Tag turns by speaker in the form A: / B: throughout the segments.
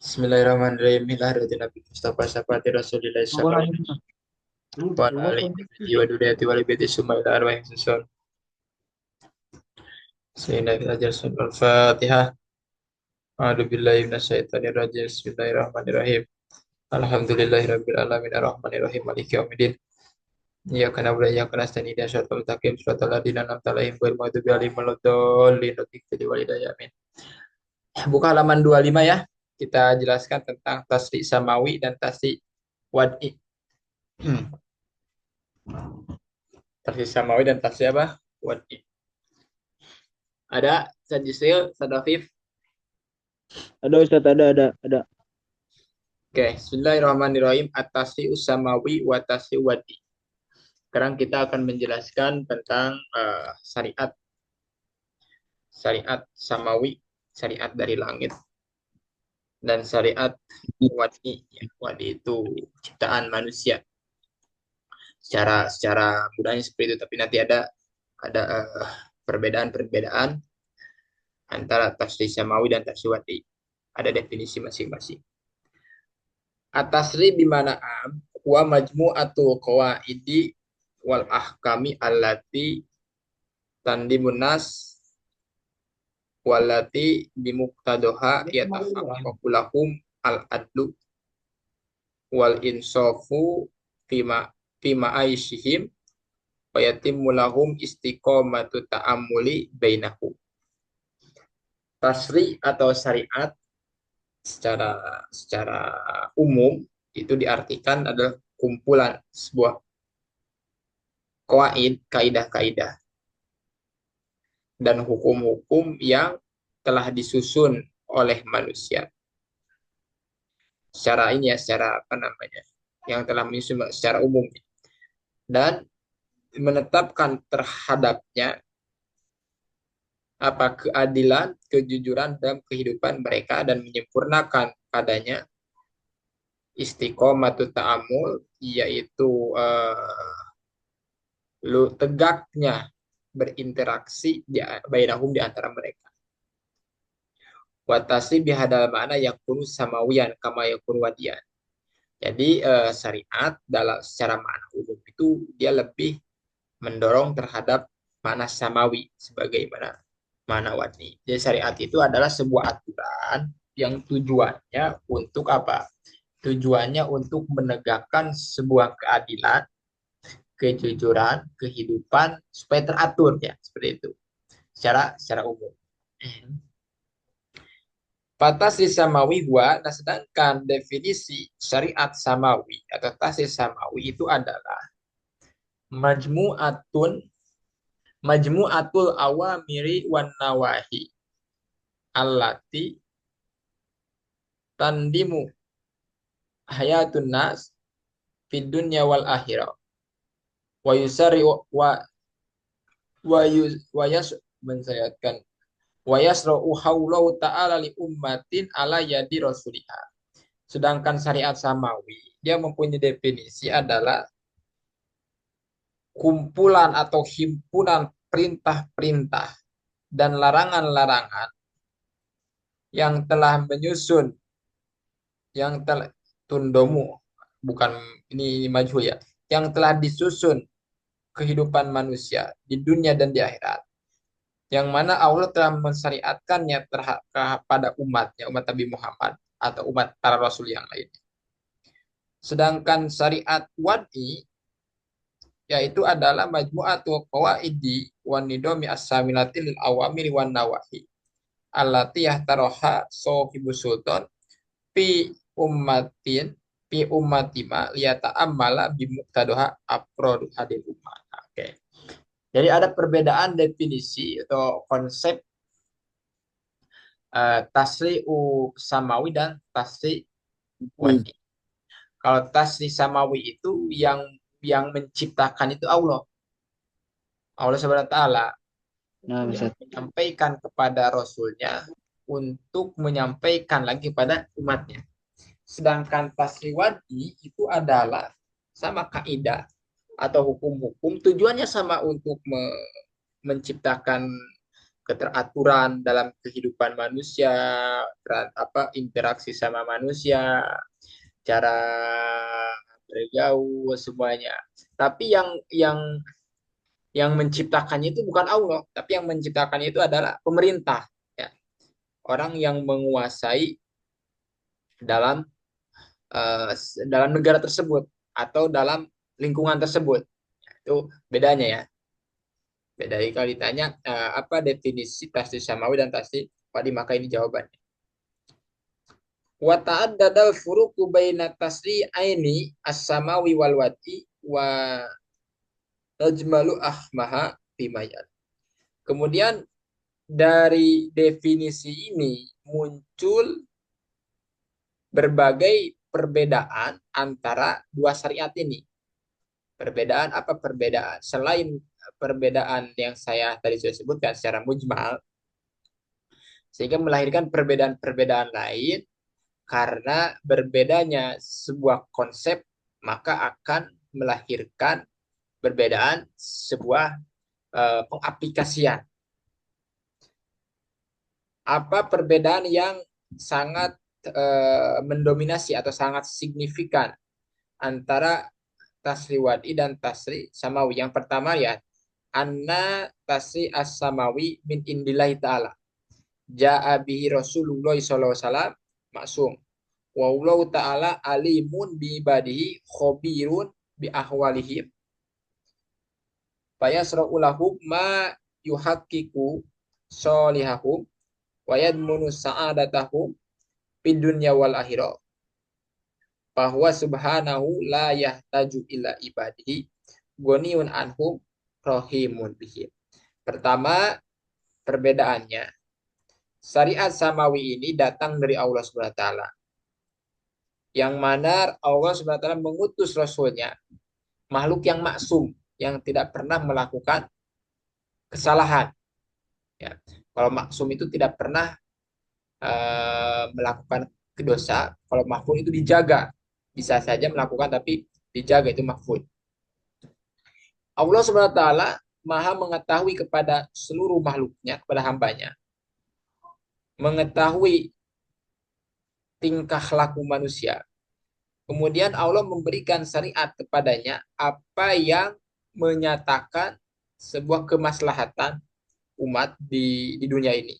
A: Bismillahirrahmanirrahim. Ila hadratin Nabi Mustafa Syafati Rasulillah sallallahu alaihi wa alihi wa duriyati wal baiti summa ila arwahih susun. Sayyidina fil ajal sunnah al-Fatihah. A'udzu billahi minasyaitonir rajim. Bismillahirrahmanirrahim. Alhamdulillahirabbil alamin arrahmanir rahim maliki yaumiddin. Iyyaka na'budu wa iyyaka nasta'in ihdinas siratal mustaqim siratal ladzina an'amta 'alaihim ghairil maghdubi alaihim waladdallin. Amin. Buka halaman 25 ya. Kita jelaskan tentang tasri samawi dan tasri wad'i. Tasri samawi dan tasri apa? Wad'i. Ada Sajisril, Sadafif.
B: Ada Ustaz, ada.
A: Oke, Bismillahirrahmanirrahim. At-tasri samawi wa tasri wad'i. Sekarang kita akan menjelaskan tentang syariat samawi, syariat dari langit, dan syariat wad'i. Wad'i itu ciptaan manusia. Secara mudahnya seperti itu, tapi nanti ada perbedaan antara tasri samawi dan tasri wad'i. Ada definisi masing-masing. At-tasri bimana wa majmu'atul qawaidi wal ahkami allati tandimun nas walati bimuqtadoha yatahaqqaqu lahum al-adlu wal insafu fima aishihim wa yatimmu lahum istiqomatu ta'amuli bainahum. Tasri atau syariat secara umum itu diartikan adalah kumpulan sebuah kaidah-kaidah dan hukum-hukum yang telah disusun oleh manusia. Secara apa namanya? Yang telah menyusun secara umum dan menetapkan terhadapnya apa keadilan, kejujuran dalam kehidupan mereka dan menyempurnakan padanya istiqomatu ta'amul, yaitu tegaknya berinteraksi bainahum di antara mereka. Watasi bihadal mana yakunu samawiyan kama yakunu wadiyan. Jadi syariat dalam secara makna umum itu dia lebih mendorong terhadap makna samawi sebagaimana makna wadi. Jadi syariat itu adalah sebuah aturan yang tujuannya untuk apa? Tujuannya untuk menegakkan sebuah keadilan, kejujuran, kehidupan supaya teratur ya, seperti itu. Secara umum. Tasrih samawi gua, nah sedangkan definisi syariat samawi atau tasrih samawi itu adalah majmu'atun majmu'atul awamiri wan nawahi allati tandimu hayatun nas fid dunya wal akhirah wa yusari wa yas mensayatkan wa yasra'u haulahu ta'ala li ummatin ala yadi rasulihah. Sedangkan syariat samawi dia mempunyai definisi adalah kumpulan atau himpunan perintah-perintah dan larangan-larangan yang telah menyusun, yang telah tundomu, bukan ini maju ya, yang telah disusun kehidupan manusia di dunia dan di akhirat, yang mana Allah telah mensyariatkannya kepada umatnya, umat Nabi Muhammad atau umat para rasul yang lain. Sedangkan syariat wad'i yaitu adalah majmu'atul qawaidi wan nidomi as-samilati lil awamiri wan nawahi allati yahtaroha sohibu sultan fi ummatin fi ummatima liyata ammala bimuqtadoha afrodu hadil ummah. Oke. Jadi ada perbedaan definisi atau konsep tasri'u samawi dan tasri' wadi. Kalau tasri samawi itu yang menciptakan itu Allah. Allah Subhanahu wa taala
B: Nah,
A: yang
B: Ustaz.
A: menyampaikan kepada rasulnya untuk menyampaikan lagi pada umatnya. Sedangkan tasri wadi itu adalah sama kaidah atau hukum-hukum tujuannya sama untuk menciptakan keteraturan dalam kehidupan manusia, interaksi sama manusia, cara bergaul semuanya. Tapi yang menciptakannya itu bukan Allah, tapi yang menciptakannya itu adalah pemerintah, ya. Orang yang menguasai dalam dalam negara tersebut atau dalam lingkungan tersebut. Itu bedanya ya. Beda kalau ditanya apa definisi tasdid samawi dan tasdid wadi, maka ini jawabannya. Wa ta'addadal furuqu baina tasri'aini as-samawi wal wadi wa tajmalu ahmaha bimayan. Kemudian dari definisi ini muncul berbagai perbedaan antara dua syariat ini. Perbedaan apa perbedaan? Selain perbedaan yang saya tadi sudah sebutkan secara mujmal, sehingga melahirkan perbedaan-perbedaan lain karena berbedanya sebuah konsep maka akan melahirkan perbedaan sebuah pengaplikasian. Apa perbedaan yang sangat mendominasi atau sangat signifikan antara tasri wadi dan tasri samawi? Yang pertama ya, anna tasri as-samawi min indillahi ta'ala. Ja'a bihi Rasulullah sallallahu alaihi wasallam maksum. Wa Allah ta'ala alimun bi ibadihi khabirun bi ahwalihim. Fayasra'u lahum ma yuhaqqiqu solihahum wa yadmunu sa'adatahum fid dunya wal akhirah. Bahwa subhanahu la yahtaju ila ibadihi goniun anhum rohimun bihim. Pertama, perbedaannya. Syariat samawi ini datang dari Allah Subhanahu wa taala. Yang mana Allah Subhanahu wa taala mengutus rasulnya, makhluk yang maksum, yang tidak pernah melakukan kesalahan. Ya. Kalau maksum itu tidak pernah melakukan dosa, kalau mahfud itu dijaga. Bisa saja melakukan tapi dijaga, itu mahfud. Allah Subhanahu wa taala Maha mengetahui kepada seluruh makhluknya, kepada hambanya. Mengetahui tingkah laku manusia. Kemudian Allah memberikan syariat kepadanya apa yang menyatakan sebuah kemaslahatan umat di dunia ini.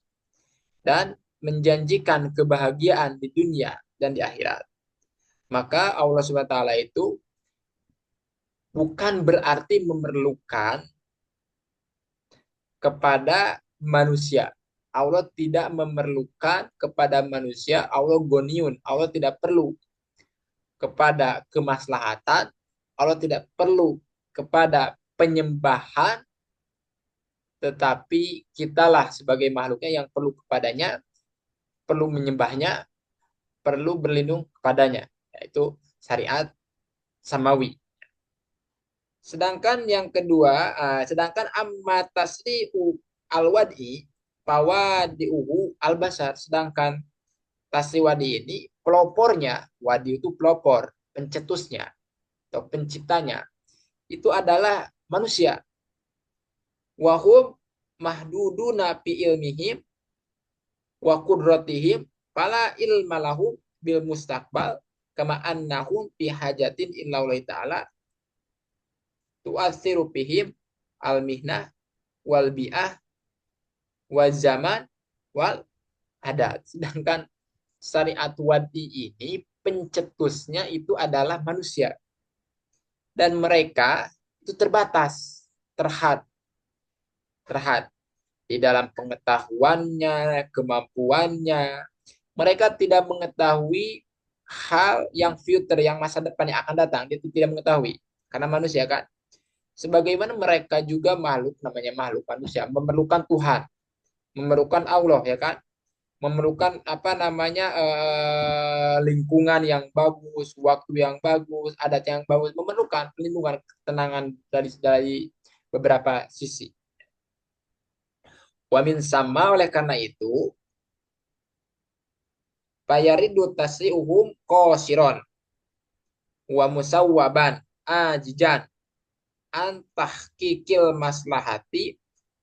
A: Dan menjanjikan kebahagiaan di dunia dan di akhirat. Maka Allah Subhanahu wa taala itu bukan berarti memerlukan kepada manusia. Allah tidak memerlukan kepada manusia, Allah goniun, Allah tidak perlu kepada kemaslahatan, Allah tidak perlu kepada penyembahan, tetapi kitalah sebagai makhluknya yang perlu kepadanya, perlu menyembahnya, perlu berlindung kepadanya, yaitu syariat samawi. Sedangkan yang kedua, sedangkan amma tasri'u al-wadi fawadi'uhu al-basar. Sedangkan tasri wadi ini pelopornya, wadi itu pelopor, pencetusnya atau penciptanya itu adalah manusia. Wahum mahduduna fi ilmihim wa qudratihim fala ilma lahum bil mustaqbal kama annahum fi hajatin illa Allah ta'ala tu'athiru bihim al mihnah wal bi'ah wal zaman wal adat. Sedangkan syariat wadi ini pencetusnya itu adalah manusia. Dan mereka itu terbatas, terhad di dalam pengetahuannya, kemampuannya. Mereka tidak mengetahui hal yang future, yang masa depan yang akan datang. Dia tidak mengetahui. Karena manusia kan. Sebagaimana mereka juga makhluk, namanya makhluk manusia, memerlukan Tuhan, memerlukan Allah, ya kan? Memerlukan apa namanya lingkungan yang bagus, waktu yang bagus, adat yang bagus, memerlukan perlindungan, ketenangan dari beberapa sisi. Wamin sama, oleh karena itu fayaridu tasri'uhum qasiron wa musawwaban ajijan antah kikil maslahati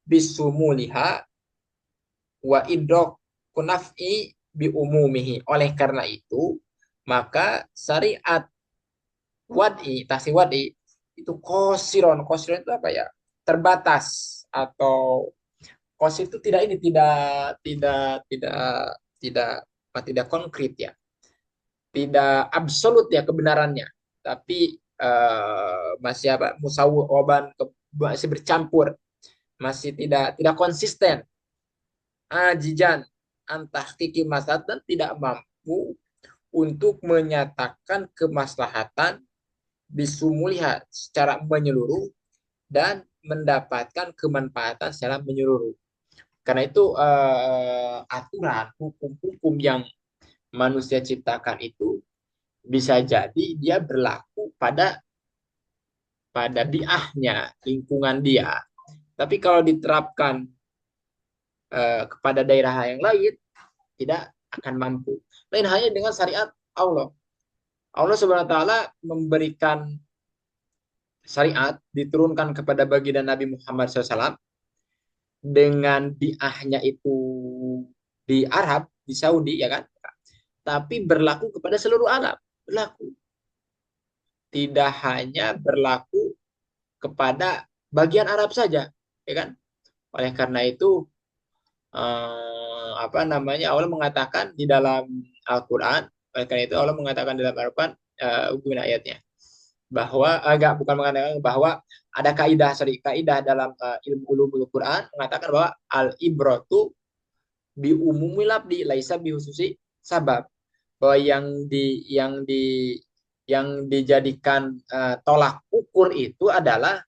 A: bisumuliha wa idrok kunaf'i bi umumihi. Oleh karena itu, maka syariat tafsir wad'i itu kosiron. Kosiron itu apa ya? Terbatas atau kosir itu tidak ini tidak tidak tidak konkret ya. Tidak absolut ya kebenarannya. Tapi masih apa? Musawwaban masih bercampur, masih tidak konsisten. Ajijan antah kiki maslahatan tidak mampu untuk menyatakan kemaslahatan bisumuliha secara menyeluruh dan mendapatkan kemanfaatan secara menyeluruh. Karena itu aturan hukum-hukum yang manusia ciptakan itu bisa jadi dia berlaku pada biahnya, lingkungan dia. Tapi kalau diterapkan kepada daerah yang lain, tidak akan mampu. Lain halnya dengan syariat Allah. Allah Subhanahu wa taala memberikan syariat diturunkan kepada baginda Nabi Muhammad SAW dengan biahnya itu di Arab, di Saudi ya kan? Tapi berlaku kepada seluruh alam, berlaku. Tidak hanya berlaku kepada bagian Arab saja, ya kan? Oleh karena itu apa namanya Allah mengatakan di dalam Al-Qur'an, oleh karena itu Allah mengatakan dalam Al-Qur'an hubungan ayatnya bahwa agak bukan mengatakan bahwa ada kaidah dalam ilmu ulumul Quran mengatakan bahwa al ibratu bi umumil labdi laisa bi hususi sabab, bahwa yang dijadikan tolak ukur itu adalah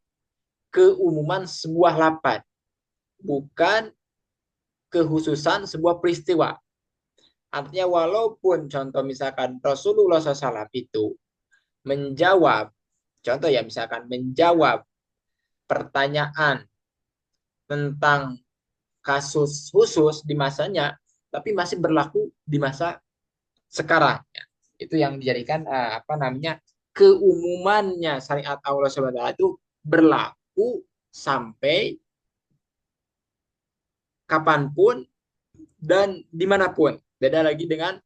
A: keumuman sebuah lapan, bukan kekhususan sebuah peristiwa. Artinya walaupun contoh misalkan Rasulullah SAW itu menjawab, contoh ya misalkan menjawab pertanyaan tentang kasus khusus di masanya, tapi masih berlaku di masa sekarang. Ya. Itu yang dijadikan apa namanya keumumannya syariat Allah SWT itu berlaku sampai kapanpun dan dimanapun. Beda lagi dengan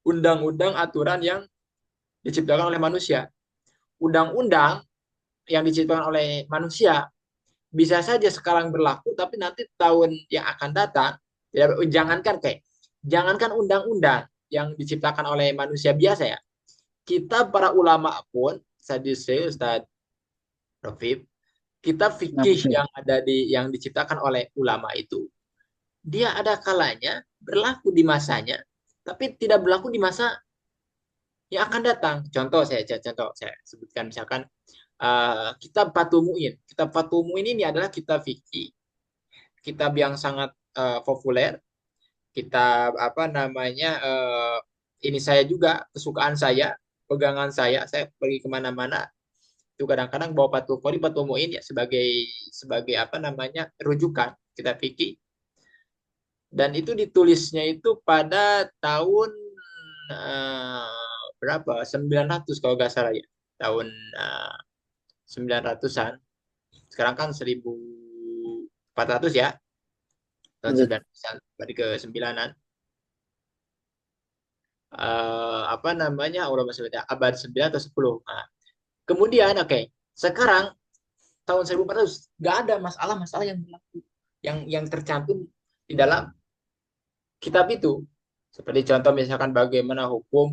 A: undang undang-undang aturan yang diciptakan oleh manusia. Undang-undang yang diciptakan oleh manusia bisa saja sekarang berlaku, tapi nanti tahun yang akan datang, jangankan undang-undang yang diciptakan oleh manusia biasa ya, kita para ulama pun, saya Ustaz Rafif, kita
B: Kenapa
A: fikih
B: sih?
A: yang diciptakan oleh ulama itu, dia ada kalanya berlaku di masanya, tapi tidak berlaku di masa yang akan datang. Contoh saya sebutkan misalkan kitab Fathul Mu'in. Kitab Fathul Mu'in ini adalah kitab fikih, kitab yang sangat populer, kitab apa namanya ini saya juga kesukaan saya, pegangan saya pergi kemana-mana itu kadang-kadang bawa Fathul Mu'in ya sebagai sebagai apa namanya rujukan kita fikih, dan itu ditulisnya itu pada tahun berapa 900 kalau nggak salah ya, tahun 900-an. Sekarang kan 1400 ya, tahun
B: Iya.
A: 900-an, berarti ke 9-an. Apa namanya Allah maksudnya abad 9 atau 10. Nah, kemudian sekarang tahun 1400 nggak ada masalah-masalah yang berlaku yang tercantum di dalam kitab itu. Seperti contoh misalkan bagaimana hukum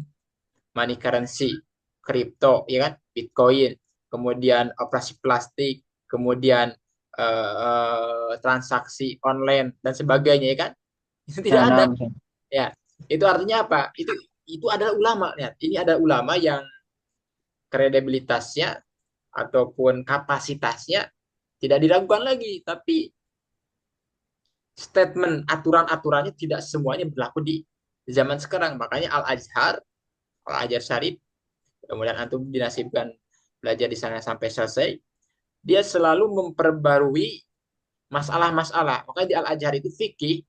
A: money currency, kripto, ya kan, Bitcoin, kemudian operasi plastik, kemudian transaksi online dan sebagainya, ya kan? Itu tidak
B: Nah,
A: ada.
B: nah, misalnya.
A: Ya, itu artinya apa? Itu adalah ulama. Ya. Ini ada ulama yang kredibilitasnya ataupun kapasitasnya tidak diragukan lagi, tapi statement aturan-aturannya tidak semuanya berlaku di zaman sekarang. Makanya Al-Azhar Syarif, kemudian antum dinasibkan belajar di sana sampai selesai, dia selalu memperbarui masalah-masalah. Makanya di Al-Azhar itu fikih,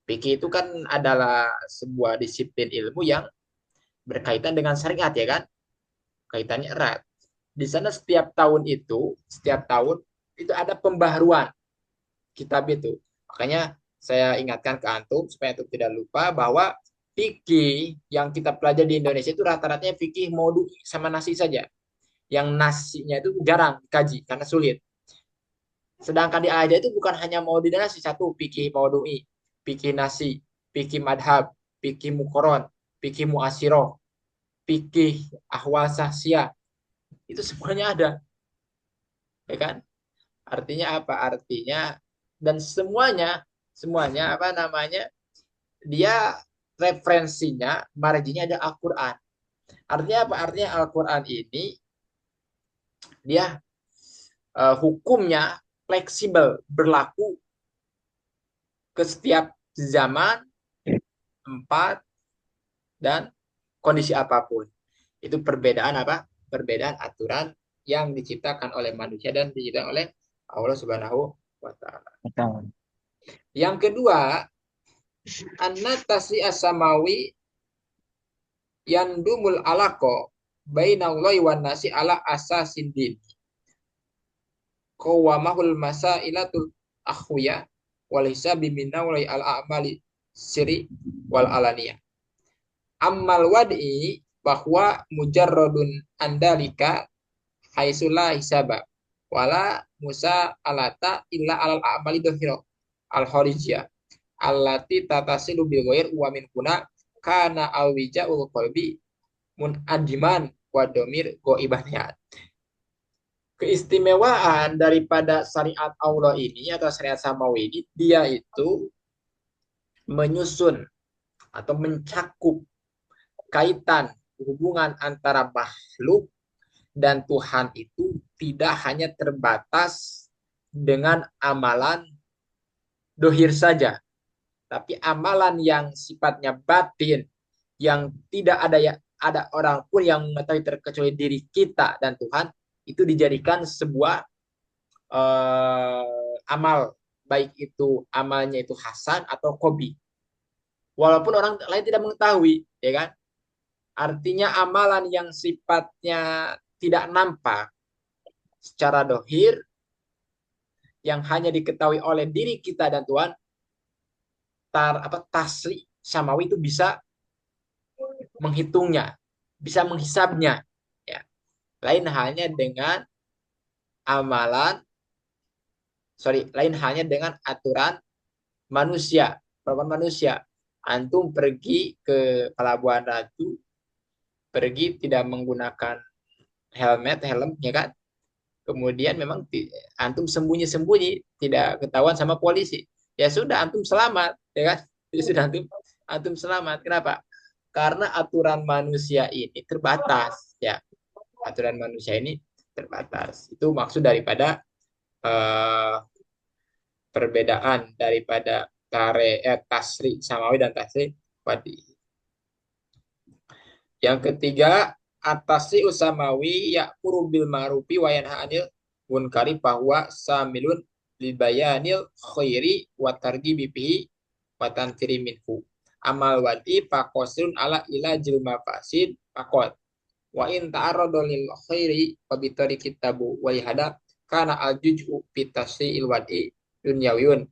A: fikih itu kan adalah sebuah disiplin ilmu yang berkaitan dengan syariat ya kan, kaitannya erat. Di sana setiap tahun itu ada pembaharuan kitab itu. Makanya saya ingatkan ke antum supaya antum tidak lupa bahwa fikih yang kita pelajari di Indonesia itu rata-ratanya fikih maudu sama nasi saja. Yang nasinya itu jarang dikaji karena sulit. Sedangkan di aja itu bukan hanya maudu dan nasi, satu fikih maudu'i, fikih nasi, fikih madhab, fikih mukoron, fikih muasiro, fikih ahwal sahsia. Itu semuanya ada, ya kan? Artinya apa? Artinya dan semuanya semuanya apa namanya? Dia referensinya, marjinya ada Al-Qur'an. Artinya apa? Artinya Al-Qur'an ini dia hukumnya fleksibel, berlaku ke setiap zaman, tempat, dan kondisi apapun. Itu perbedaan apa? Perbedaan aturan yang diciptakan oleh manusia dan diciptakan oleh Allah Subhanahu wa taala.
B: Betul.
A: Yang kedua, an-natasi as-samawi yandumul alaqo bainallahi wan nasi ala asasin din. Qawamahul masailatul akhwiyah wal hisabi minna wal al-a'mali siri wal alaniyah. Ammal wad'i bahwa mujarradun andalika haitsula hisaba wala musa alata illa alal a'mali dhahira al kharijiyah allati tatasilu bil ghair wa min kuna kana awijaul qalbi munadiman wa domir goibahnya. Keistimewaan daripada syariat Allah ini atau syariat samawi ini, dia itu menyusun atau mencakup kaitan hubungan antara makhluk dan Tuhan itu tidak hanya terbatas dengan amalan dohir saja, tapi amalan yang sifatnya batin, yang tidak ada ya ada orang pun yang mengetahui terkecuali diri kita dan Tuhan, itu dijadikan sebuah amal, baik itu amalnya itu hasan atau kobi, walaupun orang lain tidak mengetahui, ya kan? Artinya amalan yang sifatnya tidak nampak secara dohir, yang hanya diketahui oleh diri kita dan Tuhan, tasri samawi itu bisa menghitungnya, bisa menghisabnya, ya. Lain halnya dengan amalan, lain halnya dengan aturan manusia, perbuatan manusia. Antum pergi ke Pelabuhan Ratu, pergi tidak menggunakan helm, ya kan? Kemudian memang antum sembunyi-sembunyi, tidak ketahuan sama polisi. Ya sudah, antum selamat, ya kan? Ya sudah, antum selamat. Kenapa? Karena aturan manusia ini terbatas, ya. Aturan manusia ini terbatas. Itu maksud daripada eh, perbedaan daripada tasri samawi dan tasri wadi. Yang ketiga, atasi usamawi ya'muru bil ma'rufi wa yanha 'anil munkari bahwa samilun lil bayanil khairi wa targhibi bihi wa tanfiri minhu. Amal wadi faqasirun ala ilajil mafasid faqat. Wa in ta'arrada lil khairi wa bi tariqit tabu wa hada kana al juz'u fi tasri'il wadi dunyawiyun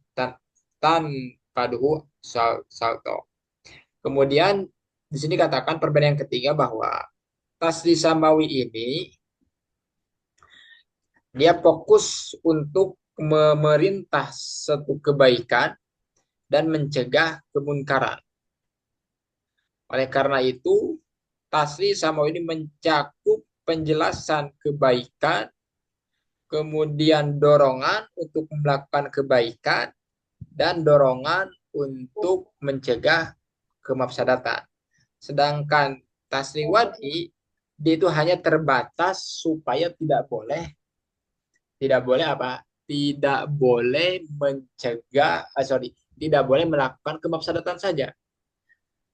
A: tan paduhu salto. Kemudian di sini katakan perbedaan yang ketiga bahwa tasri samawi ini dia fokus untuk memerintah satu kebaikan dan mencegah kemunkaran. Oleh karena itu, tasri samawi ini mencakup penjelasan kebaikan, kemudian dorongan untuk melakukan kebaikan, dan dorongan untuk mencegah kemafsadatan. Sedangkan tasri wadi dia itu hanya terbatas supaya tidak boleh apa? Tidak boleh mencegah, tidak boleh melakukan kemafsadatan saja.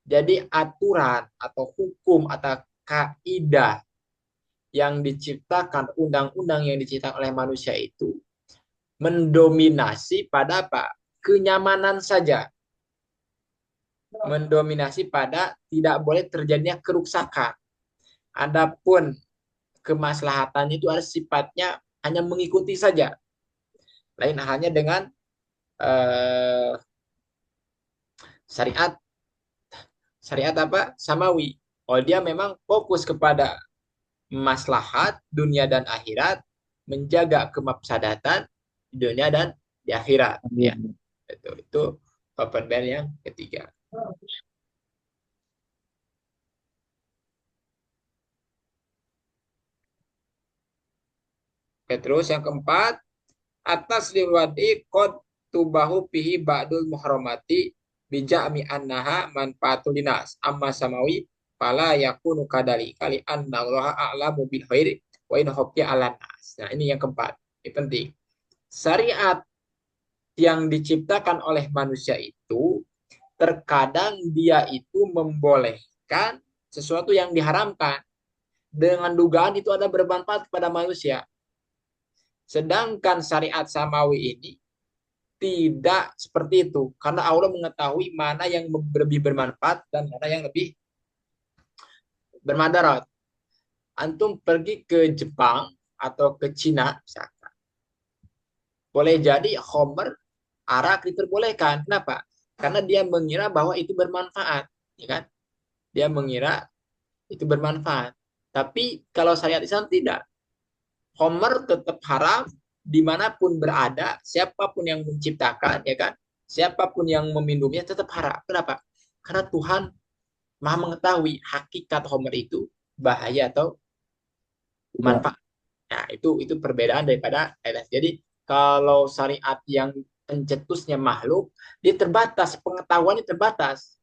A: Jadi aturan atau hukum atau kaidah yang diciptakan, undang-undang yang diciptakan oleh manusia itu mendominasi pada apa? Kenyamanan saja. Mendominasi pada tidak boleh terjadinya kerusakan. Adapun kemaslahatan itu ada sifatnya hanya mengikuti saja. Lain halnya dengan eh, Syariat syariat apa? Samawi. Oh, dia memang fokus kepada maslahat dunia dan akhirat, menjaga kemafsadatan di dunia dan di akhirat.
B: Iya.
A: Ya, itu open band yang ketiga. Oke, terus yang keempat, atas riwadi qad tubahu pihi ba'dul muharramati bija'mi annaha manfaatul linas amma samawi fala yakunu kadali kali anna Allah a'lamu bil khairi wa in khofya ala nas. Nah, ini yang keempat. Ini penting. Syariat yang diciptakan oleh manusia itu terkadang dia itu membolehkan sesuatu yang diharamkan dengan dugaan itu ada bermanfaat kepada manusia. Sedangkan syariat samawi ini tidak seperti itu. Karena Allah mengetahui mana yang lebih bermanfaat dan mana yang lebih bermadarat. Antum pergi ke Jepang atau ke Cina, misalkan. Boleh jadi Homer, arak diperbolehkan. Kenapa? Karena dia mengira bahwa itu bermanfaat. Ya kan? Dia mengira itu bermanfaat. Tapi kalau syariat Islam tidak. Homer tetap haram dimanapun berada, siapapun yang menciptakan, ya kan, siapapun yang meminumnya tetap haram. Kenapa? Karena Tuhan Maha mengetahui hakikat Homer itu bahaya atau
B: Tidak.
A: manfaat. Nah, itu perbedaan daripada LS. Jadi kalau syariat yang pencetusnya makhluk, dia terbatas, pengetahuannya terbatas.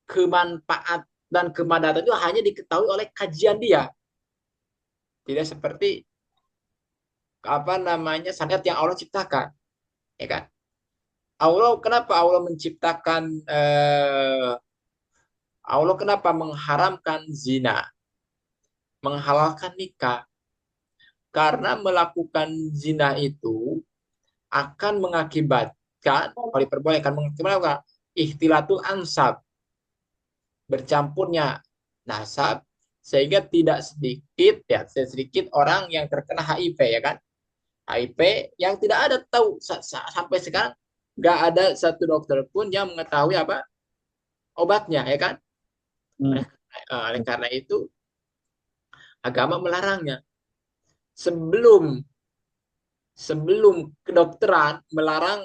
A: Kemanfaat dan kemadatan itu hanya diketahui oleh kajian dia. Tidak seperti apa namanya syariat yang Allah ciptakan, ya kan? Kenapa Allah menciptakan Allah kenapa mengharamkan zina, menghalalkan nikah? Karena melakukan zina itu akan mengakibatkan, kalau diperbolehkan, mengakibatkan ikhtilatul ansab, bercampurnya nasab, sehingga tidak sedikit ya sedikit orang yang terkena HIV, ya kan? HIV yang tidak ada tahu sampai sekarang nggak ada satu dokter pun yang mengetahui apa obatnya, ya kan?
B: Hmm.
A: Oleh karena itu agama melarangnya. Sebelum sebelum kedokteran melarang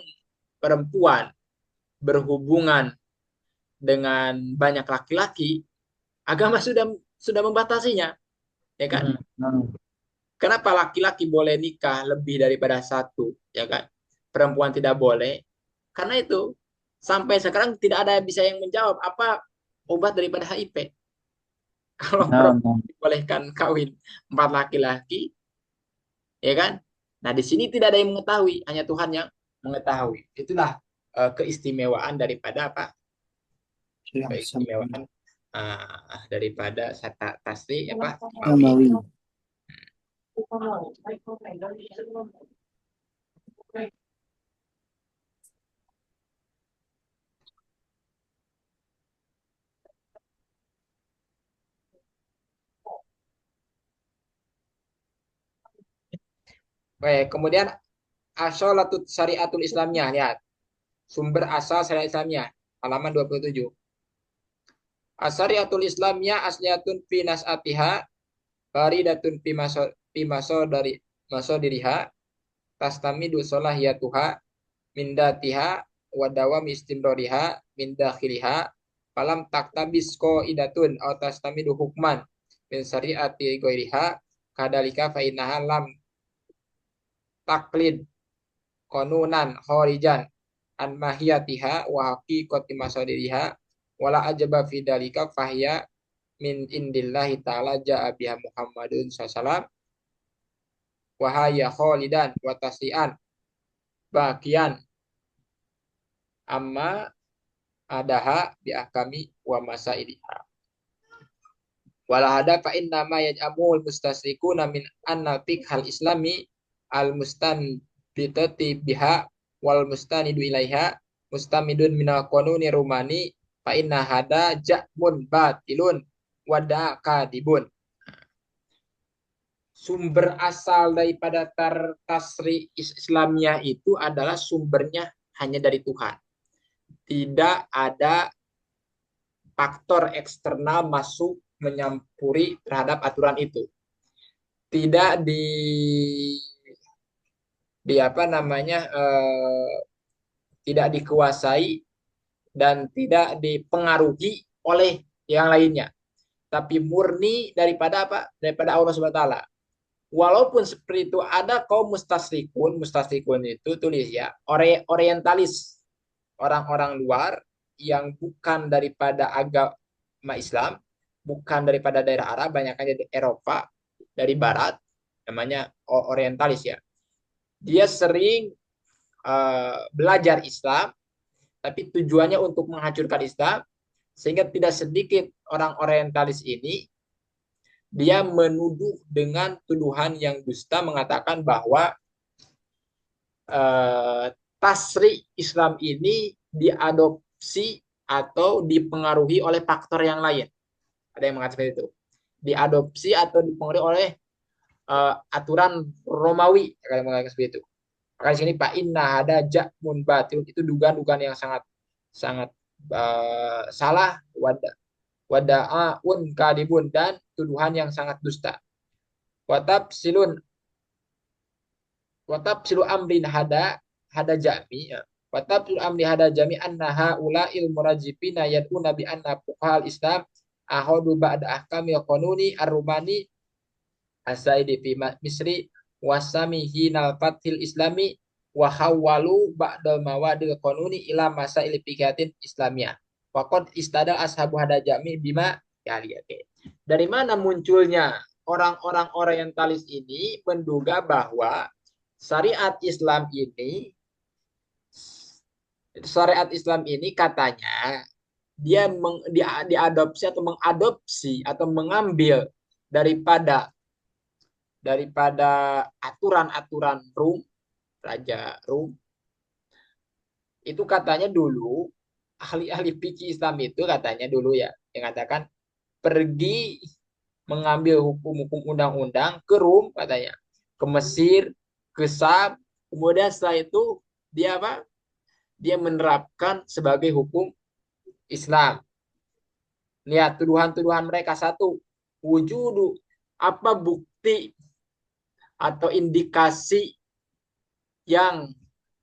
A: perempuan berhubungan dengan banyak laki-laki, agama sudah membatasinya, ya kan?
B: Hmm. Hmm.
A: Kenapa laki-laki boleh nikah lebih daripada satu, ya kan? Perempuan tidak boleh. Karena itu sampai sekarang tidak ada bisa yang menjawab apa obat daripada HIV. Kalau
B: Nah,
A: perempuan
B: nah.
A: dibolehkan kawin 4 laki-laki, ya kan? Nah, di sini tidak ada yang mengetahui, hanya Tuhan yang mengetahui. Itulah keistimewaan daripada apa?
B: Siap,
A: Keistimewaan daripada sata tasri apa? Mawi.
B: Samawi.
A: Baik, kemudian asalatul syariatul Islamiyah, lihat. Sumber asal syariat Islamiyah, halaman 27. Asyariatul Islamiyah asliyatun fi nas'atiha faridatun fi dari masodiriha tastamidu solahiyatuha min datiha wa dawam istimroriha min dakhiliha falam taktabis idatun atau tastamidu hukman min syariati ghairiha kadalika fa innaha lam taklid konunan khorijan an mahiyatiha wa haqiqati masodiriha wala ajaba fi dalika fahiya min indillahi ta'ala ja'a biha Muhammadun sallallahu wahaya kholidan wa taslian bagian amma adaha bi ahkami wa masailiha wala hada fa inna ma yaj'amul mustasrikuna min anna fiqhal islami al mustanbitati biha wal mustanidu ilaiha mustamidun minal qanuni rumani fa inna hada ja'mun batilun wada kadibun. Sumber asal daripada tasri Islamiyah itu adalah sumbernya hanya dari Tuhan. Tidak ada faktor eksternal masuk menyampuri terhadap aturan itu. Tidak di apa namanya tidak dikuasai dan tidak dipengaruhi oleh yang lainnya, tapi murni daripada apa? Daripada Allah Subhanahu wa taala. Walaupun seperti itu ada kaum mustasrikun, mustasrikun itu tulis ya, orientalis, orang-orang luar yang bukan daripada agama Islam, bukan daripada daerah Arab, banyaknya dari Eropa, dari barat, namanya orientalis ya. Dia sering belajar Islam, tapi tujuannya untuk menghancurkan Islam, sehingga tidak sedikit orang orientalis ini dia menuduh dengan tuduhan yang dusta, mengatakan bahwa tasri Islam ini diadopsi atau dipengaruhi oleh faktor yang lain. Ada yang mengatakan itu. Diadopsi atau dipengaruhi oleh aturan Romawi, ada yang mengatakan seperti itu. Maka di sini Pak Inna ada jakmun batil, itu dugaan-dugaan yang sangat sangat salah, wada'un kadibun, dan tuduhan yang sangat dusta. Watab silun Watab silu amrin hada jami ya. Watab silu amri hada jami annaha ula il murajibina yad'una bi anna fuqahal Islam ahodu ba'da ahkamil qanuni ar-rumani asaidi fi misri wasami hinal fathil islami wa hawwalu ba'dal mawadil qanuni ila masail fiqhatin islamiyah. Faqad istada ashabu hada jami bima ya lihat. Dari mana munculnya orang-orang orientalis ini menduga bahwa syariat Islam ini syariat Islam ini katanya diadopsi atau mengadopsi atau mengambil daripada daripada aturan-aturan Rum, Raja Rum. Itu katanya dulu ahli-ahli fikih Islam itu katanya dulu ya yang katakan pergi mengambil hukum-hukum undang-undang ke Rum katanya, ke Mesir, ke Sam, kemudian setelah itu dia apa? Dia menerapkan sebagai hukum Islam. Lihat tuduhan-tuduhan mereka. Satu, wujudu, apa bukti atau indikasi yang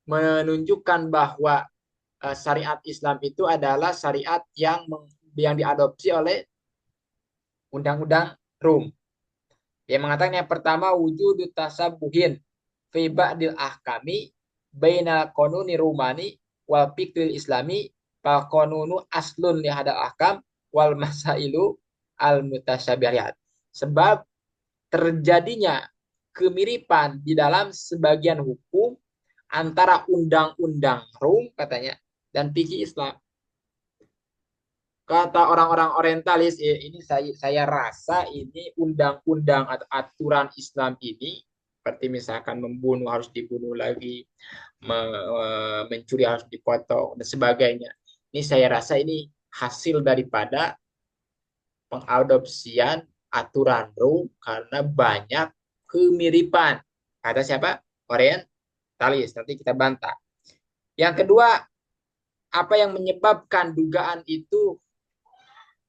A: menunjukkan bahwa syariat Islam itu adalah syariat yang diadopsi oleh undang-undang Rum. Dia mengatakan yang pertama wujudu tasabuhin fi ba'dil ahkami bainal qanuni rumani wal fiqhil islami fal qanunu aslun li hadal ahkam wal masailu al mutasyabihat. Sebab terjadinya kemiripan di dalam sebagian hukum antara undang-undang Rum katanya dan fikih Islam. Kata orang-orang orientalis, ini saya rasa ini undang-undang atau aturan Islam ini, seperti misalkan membunuh harus dibunuh lagi, mencuri harus dipotong, dan sebagainya. Ini saya rasa ini hasil daripada pengadopsian aturan Rum karena banyak kemiripan. Kata siapa? Orientalis. Nanti kita bantah. Yang kedua, apa yang menyebabkan dugaan itu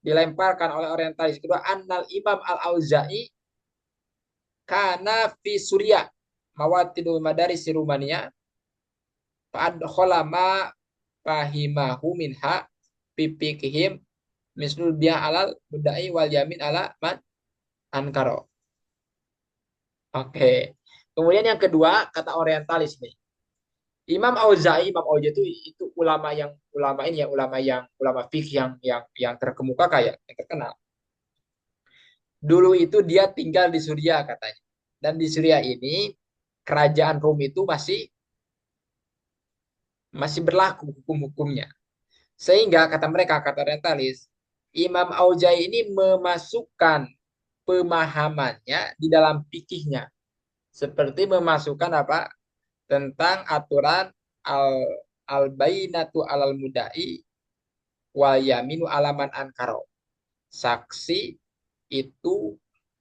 A: dilemparkan oleh orientalis? Kedua, annal Imam Al-Auza'i kana fi Suriah mawatidul madaris Rumania fa'adkhala ma fahimahu minha pipikihim mislul biya alal mudai wal yamin ala man ankaro. Oke. Kemudian yang kedua, kata orientalis nih. Imam Auza'i itu ulama fikih yang terkemuka kayak yang terkenal. Dulu itu dia tinggal di Suriah katanya. Dan di Suriah ini kerajaan Rom itu masih berlaku hukum-hukumnya. Sehingga kata mereka, kata orientalis, Imam Auza'i ini memasukkan pemahamannya di dalam fikihnya. Seperti memasukkan apa? Tentang aturan al-bainatu alal mudai wal yaminu alaman ankaro. Saksi itu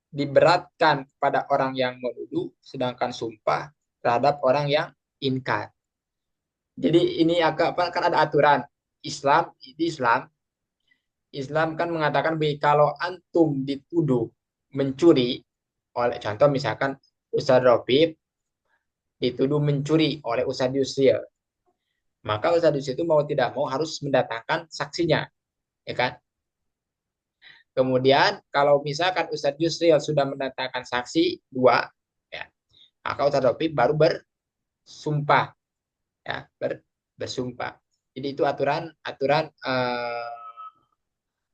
A: diberatkan kepada orang yang menuduh, sedangkan sumpah terhadap orang yang inkar. Jadi ini agak kan ada aturan Islam di Islam Islam kan mengatakan bahwa kalau antum dituduh mencuri oleh contoh misalkan Ustadz Rofif dituduh mencuri oleh Ustadz Yusril, maka Ustadz Yusril itu mau tidak mau harus mendatangkan saksinya, ya kan? Kemudian kalau misalkan Ustadz Yusril sudah mendatangkan saksi dua, ya, maka Ustadz Rofif baru bersumpah, ya, bersumpah. Jadi itu aturan aturan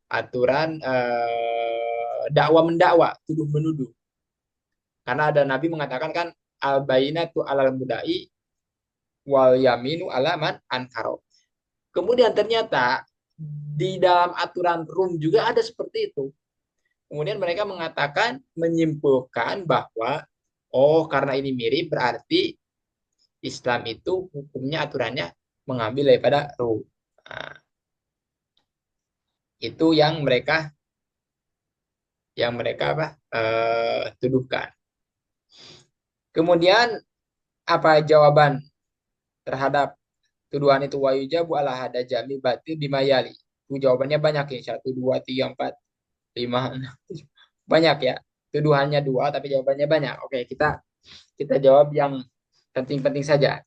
A: aturan dakwah mendakwa, tuduh menuduh. Karena ada Nabi mengatakan kan al bainatu alal mudai wal yaminu ala man ankaro. Kemudian ternyata di dalam aturan Rum juga ada seperti itu. Kemudian mereka mengatakan menyimpulkan bahwa oh karena ini mirip berarti Islam itu hukumnya aturannya mengambil daripada Rum. Nah, itu yang mereka apa tuduhkan. Kemudian apa jawaban terhadap tuduhan itu wa yujabu ala hada jami batil bimayali. Itu jawabannya banyak ya. Satu, dua, tiga, empat, lima, enam, tujuh. Banyak ya. Tuduhannya dua tapi jawabannya banyak. Oke, kita jawab yang penting-penting saja.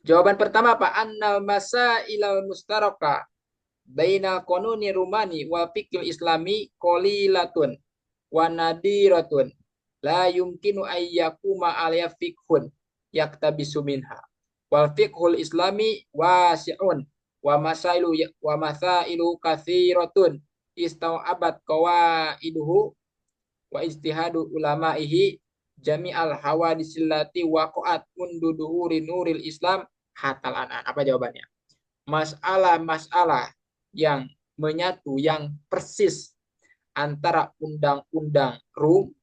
A: Jawaban pertama apa? Annal masa ilal mustaraka baina konuni rumani wa fikil islami qalilatun wa nadiratun la yumkinu ayyakuma alaya fikhun yaktabisu minha wal fiqhul islami wasi'un wa masailu kathiratun istau'abat qawaiduhu wa ijtihadu ulamaihi jami'al hawadisillati waqa'at mundu duhuri nuril islam hatal anan. Apa jawabannya? Masalah-masalah yang menyatu yang persis antara undang-undang Rum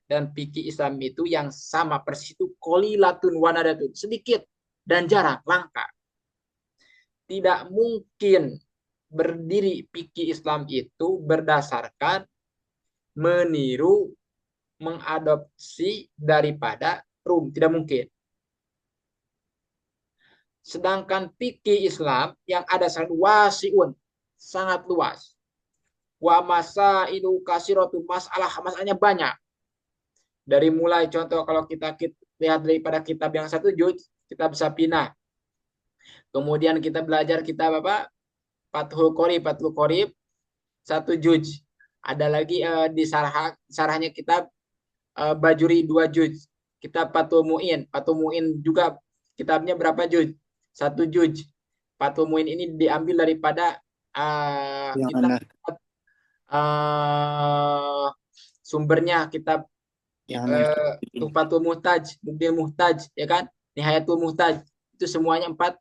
A: dan fikih Islam itu yang sama persis itu qalilatun wanadatun, sedikit dan jarang, langka. Tidak mungkin berdiri fikih Islam itu berdasarkan meniru mengadopsi daripada Rum, tidak mungkin. Sedangkan fikih Islam yang ada sangat wasiun, sangat luas. Wa masa itu kasiratu masalahnya banyak. Dari mulai contoh kalau kita lihat daripada kitab yang satu juz, kita bisa pindah. Kemudian kita belajar kitab apa? Fathul Qorib satu juz. Ada lagi di sarahnya kitab Bajuri dua juz. Kitab Fathul Muin juga kitabnya berapa juz? Satu juz. Fathul Muin ini diambil daripada
B: Yang
A: kitab
B: mana?
A: sumbernya kitab
B: Yang mana?
A: Tuhfatul Muhtaj, Mughnil Muhtaj, ya kan? Nihayatul Muhtaj. Itu semuanya empat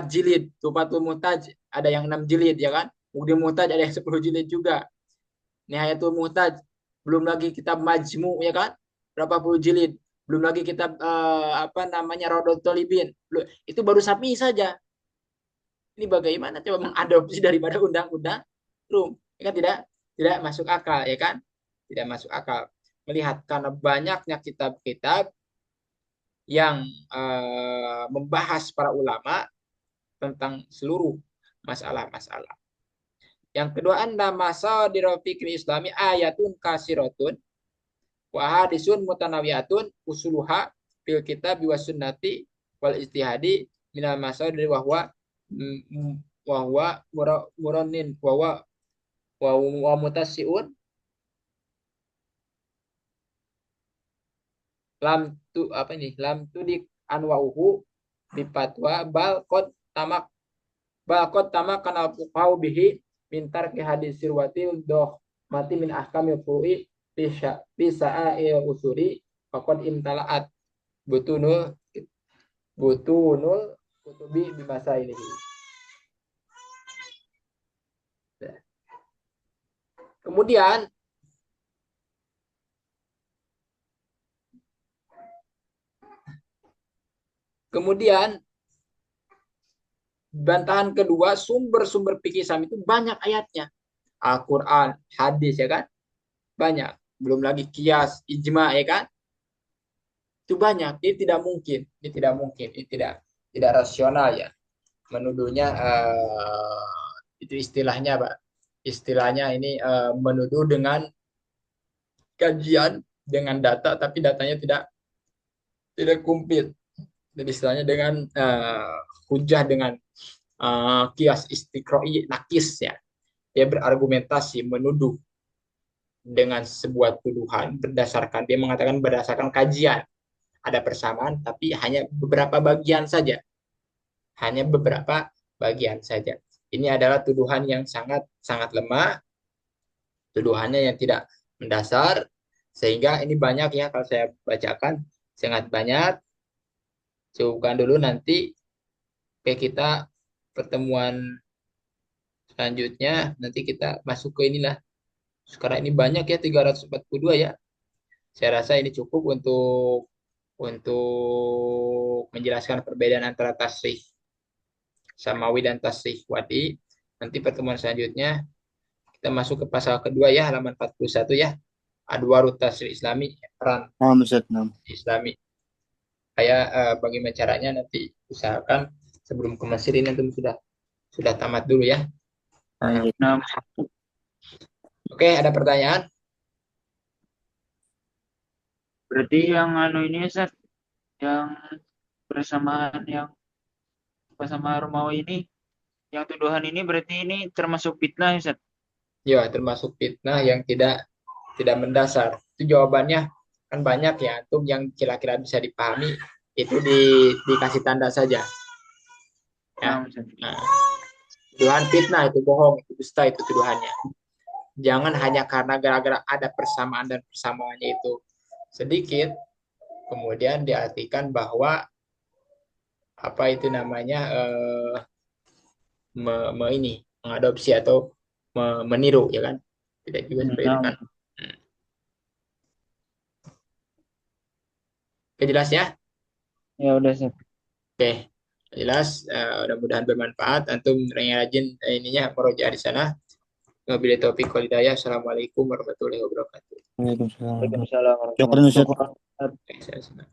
A: jilid. Tuhfatul Muhtaj ada yang 6 jilid, ya kan? Mughnil Muhtaj ada yang 10 jilid juga. Nihayatul Muhtaj, belum lagi kitab Majmu, ya kan? Berapa puluh jilid. Belum lagi kitab apa namanya Raudhatul Thalibin. Itu baru sapi saja. Ini bagaimana coba mengadopsi daripada undang-undang Rum? Ya kan tidak masuk akal, ya kan? Tidak masuk akal. Melihat karena banyaknya kitab-kitab yang membahas para ulama tentang seluruh masalah-masalah. Yang kedua, anda masadir fikri islami ayatun kasiratun wa hadisun mutanawiyatun usuluha fil kitab wa sunnati wal ijtihadi minal masadir wahwa muranin wa mutasiun lam tudik anwauhu bipatwa bal qad tamak kana fuqahu bihi min tarki hadis sirwatil doh mati min ahkamil furu'i bisa usuri faqad imtalaat butunul butunul kutubi bimasa ini. Kemudian kemudian bantahan kedua, sumber-sumber fikih Islam itu banyak ayatnya. Al-Quran, hadis, ya kan? Banyak. Belum lagi kias, ijma, ya kan? Itu banyak. Ini tidak mungkin. Ini tidak mungkin. Ini tidak rasional ya. Menuduhnya Itu istilahnya, Pak. Istilahnya ini menuduh dengan kajian dengan data, tapi datanya tidak komplit. Jadi istilahnya dengan hujah dengan kias istiqroi nakis ya. Dia berargumentasi menuduh dengan sebuah tuduhan berdasarkan dia mengatakan berdasarkan kajian ada persamaan tapi hanya beberapa bagian saja. Hanya beberapa bagian saja. Ini adalah tuduhan yang sangat sangat lemah, tuduhannya yang tidak mendasar sehingga ini banyak ya kalau saya bacakan sangat banyak. Cukupkan dulu nanti ke kita pertemuan selanjutnya nanti kita masuk ke inilah. Sekarang ini banyak ya 342 ya. Saya rasa ini cukup untuk menjelaskan perbedaan antara tasrih samawi dan tasrih wadi. Nanti pertemuan selanjutnya kita masuk ke pasal kedua ya halaman 41 ya. Adwarut tasrih Islami, peran
B: Naam, Ustaz. Naam.
A: Islami. Saya bagaimana caranya nanti usahakan sebelum ke Mesir ini nanti sudah tamat dulu ya.
B: Lanjut.
C: Nah,
A: Oke, ada pertanyaan?
C: berarti yang anu ini Ustaz, yang persamaan yang sama Romawi ini, yang tuduhan ini berarti ini termasuk fitnah Ustaz.
A: Ya, termasuk fitnah yang tidak mendasar. Itu jawabannya kan banyak ya, antum yang kira-kira bisa dipahami itu dikasih tanda saja ya.
C: Nah, Ustaz.
A: Nah, tuduhan fitnah itu bohong, itu dusta itu tuduhannya. Jangan hanya karena gara-gara ada persamaan dan persamaannya itu sedikit, kemudian diartikan bahwa apa itu namanya mengadopsi atau meniru ya kan? Tidak juga seperti itu
C: Nah,
A: kan? Hmm. Oke, jelas ya?
C: ya udah Ustaz.
A: Oke, jelas. Mudah-mudahan bermanfaat. Antum yang rajin ininya meroja di sana. Wabillahi taufiq wal hidayah. Assalamualaikum warahmatullahi wabarakatuh.
B: Waalaikumsalam.
C: Waalaikumsalam
B: Syukran, Ustaz.
C: warahmatullahi wabarakatuh.
A: Oke, saya senang.